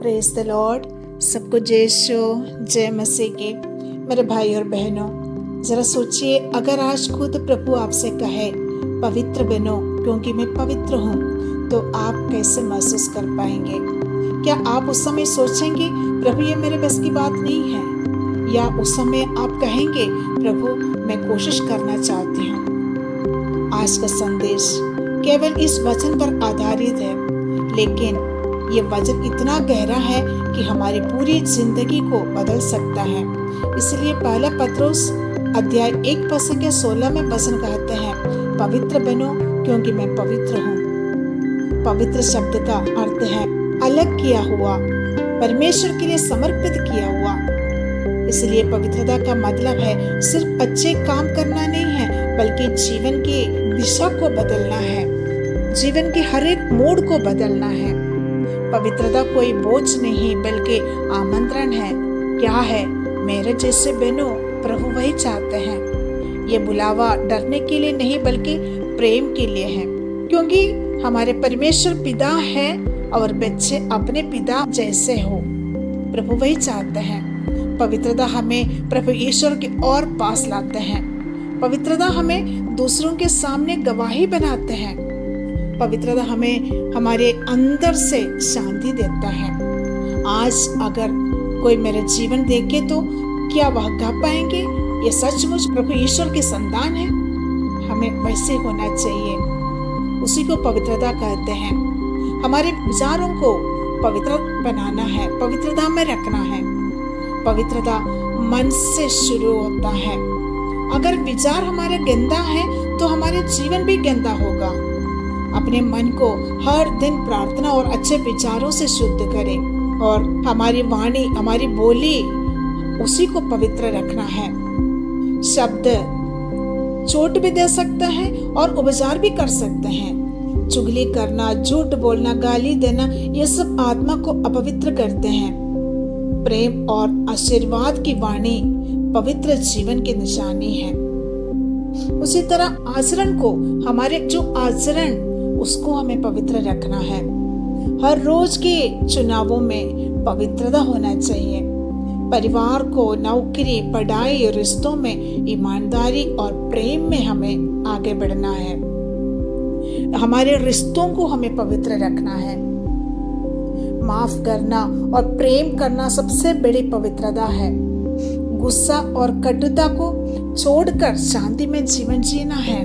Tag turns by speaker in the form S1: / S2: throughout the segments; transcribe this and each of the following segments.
S1: Praise the Lord. सबको जय show जय मसीह की। मेरे भाई और बहनों, जरा सोचिए, अगर आज खुद प्रभु आपसे कहे पवित्र बनो क्योंकि मैं पवित्र हूँ, तो आप कैसे महसूस कर पाएंगे? क्या आप उस समय सोचेंगे प्रभु ये मेरे बस की बात नहीं है, या उस समय आप कहेंगे प्रभु मैं कोशिश करना चाहती हूँ? आज का संदेश केवल इस वचन पर आधारित है, लेकिन ये वचन इतना गहरा है कि हमारी पूरी जिंदगी को बदल सकता है। इसलिए पहला पत्रुस अध्याय 1:16 में वचन कहते हैं, पवित्र बनो क्योंकि मैं पवित्र हूँ। पवित्र शब्द का अर्थ है अलग किया हुआ, परमेश्वर के लिए समर्पित किया हुआ। इसलिए पवित्रता का मतलब है सिर्फ अच्छे काम करना नहीं है, बल्कि जीवन की दिशा को बदलना है, जीवन के हर एक मोड़ को बदलना है। पवित्रता कोई बोझ नहीं बल्कि आमंत्रण है। क्या है? मेरे जैसे बनो, प्रभु वही चाहते हैं। ये बुलावा डरने के लिए नहीं बल्कि प्रेम के लिए है, क्योंकि हमारे परमेश्वर पिता है और बच्चे अपने पिता जैसे हो। प्रभु वही चाहते हैं। पवित्रता हमें प्रभु ईश्वर के और पास लाते हैं। पवित्रता हमें दूसरों के सामने गवाही बनाते हैं। पवित्रता हमें हमारे अंदर से शांति देता है। आज अगर कोई मेरा जीवन देखे तो क्या वह कह पाएंगे ये सचमुच प्रभु ईश्वर की संतान है? हमें वैसे होना चाहिए। उसी को पवित्रता कहते हैं। हमारे विचारों को पवित्र बनाना है, पवित्रता में रखना है। पवित्रता मन से शुरू होता है। अगर विचार हमारा गंदा है तो हमारे जीवन भी गंदा होगा। अपने मन को हर दिन प्रार्थना और अच्छे विचारों से शुद्ध करें, और हमारी वाणी, हमारी बोली, उसी को पवित्र रखना है। शब्द चोट भी दे सकता है और उपचार भी कर सकते हैं। चुगली करना, झूठ बोलना, गाली देना, ये सब आत्मा को अपवित्र करते हैं। प्रेम और आशीर्वाद की वाणी पवित्र जीवन की निशानी है। उसी तरह आचरण को, हमारे जो आचरण, उसको हमें पवित्र रखना है। हर रोज के चुनावों में पवित्रता होना चाहिए। परिवार को, नौकरी, पढ़ाई, रिश्तों में ईमानदारी और प्रेम में हमें आगे बढ़ना है। हमारे रिश्तों को हमें पवित्र रखना है। माफ करना और प्रेम करना सबसे बड़ी पवित्रता है। गुस्सा और कटुता को छोड़कर शांति में जीवन जीना है।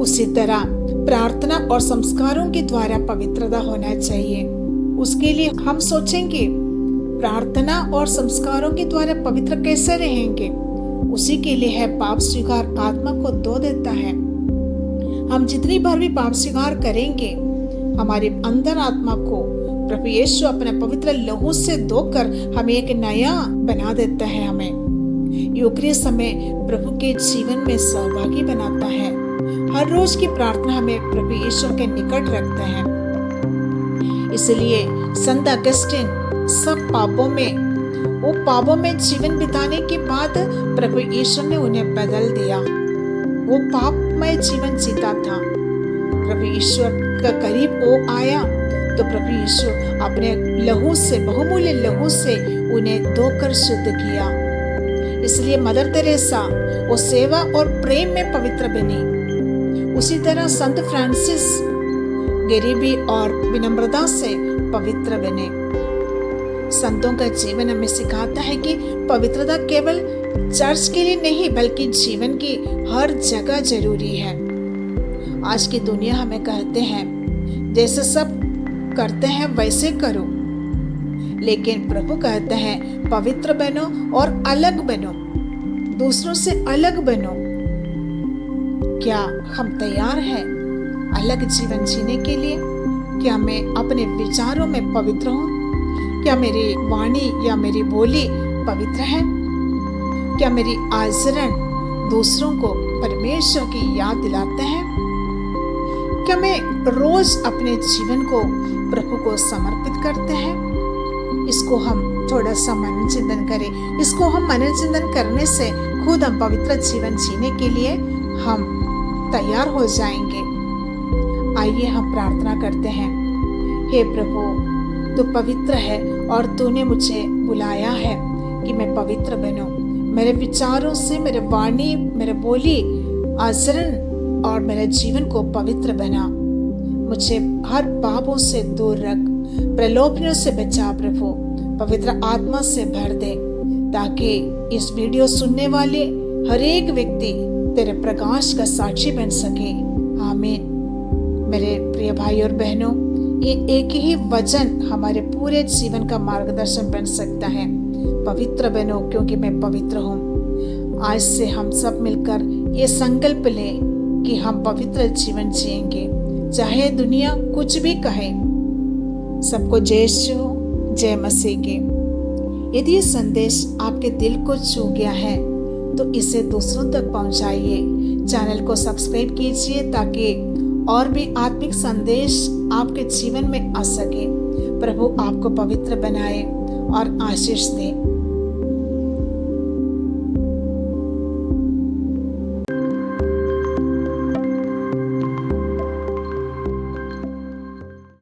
S1: उसी तरह प्रार्थना और संस्कारों के द्वारा पवित्रता होना चाहिए। उसके लिए हम सोचेंगे प्रार्थना और संस्कारों के द्वारा पवित्र कैसे रहेंगे? उसी के लिए है पाप स्वीकार आत्मा को धो देता है। हम जितनी बार भी पाप स्वीकार करेंगे, हमारे अंदर आत्मा को प्रभु यीशु अपने पवित्र लहू से धोकर हमें एक नया बना देता है। हमें यूक्रिय समय प्रभु के जीवन में सहभागी बनाता है। हर रोज की प्रार्थना हमें प्रभु ईश्वर के निकट रखते हैं। इसलिए संत अगस्टिन सब पापों में जीवन बिताने के बाद प्रभु ईश्वर ने उन्हें बदल दिया। वो पापमय जीवन जीता था। प्रभु ईश्वर का करीब वो आया तो प्रभु यीशु अपने लहू से, बहुमूल्य लहू से उन्हें धोकर शुद्ध किया। इसलिए मदर तेरेसा वो सेवा और प्रेम में पवित्र बनी। उसी तरह संत फ्रांसिस गरीबी और विनम्रता से पवित्र बने। संतों का जीवन हमें सिखाता है कि पवित्रता केवल चर्च के लिए नहीं बल्कि जीवन की हर जगह जरूरी है। आज की दुनिया हमें कहते हैं जैसे सब करते हैं वैसे करो, लेकिन प्रभु कहते हैं पवित्र बनो और अलग बनो, दूसरों से अलग बनो। क्या हम तैयार हैं अलग जीवन जीने के लिए? क्या मैं अपने विचारों में पवित्र हूँ? क्या मेरी वाणी या मेरी बोली पवित्र है? क्या मेरी आचरण दूसरों को परमेश्वर की याद दिलाते हैं? क्या मैं रोज अपने जीवन को प्रभु को समर्पित करते हैं? इसको हम थोड़ा सा मनन चिंतन करें। इसको हम मनन चिंतन करने से खुद हम पवित्र जीवन जीने के लिए हम तैयार हो जाएंगे। आइए हम प्रार्थना करते हैं। हे प्रभु, तू पवित्र है और तूने मुझे बुलाया है कि मैं पवित्र बनूं। मेरे विचारों से, मेरे वाणी, मेरे बोली, आचरण और मेरे जीवन को पवित्र बना। मुझे हर पापों से दूर रख, प्रलोभनों से बचा प्रभु। पवित्र आत्मा से भर दे ताकि इस वीडियो सुनने वाले हर एक व्यक्ति तेरे प्रकाश का साक्षी बन सके। आमीन। मेरे प्रिय भाई और बहनों, ये एक ही वचन हमारे पूरे जीवन का मार्गदर्शन बन सकता है। पवित्र बनो क्योंकि मैं पवित्र हूँ। आज से हम सब मिलकर ये संकल्प लें कि हम पवित्र जीवन जिएंगे, चाहे दुनिया कुछ भी कहे। सबको जय यीशु, जय मसीह की। यदि ये संदेश आपके दिल को छू गया है तो इसे दूसरों तक पहुंचाइए। चैनल को सब्सक्राइब कीजिए ताकि और भी आत्मिक संदेश आपके जीवन में आ सके। प्रभु आपको पवित्र बनाए और आशीष दे।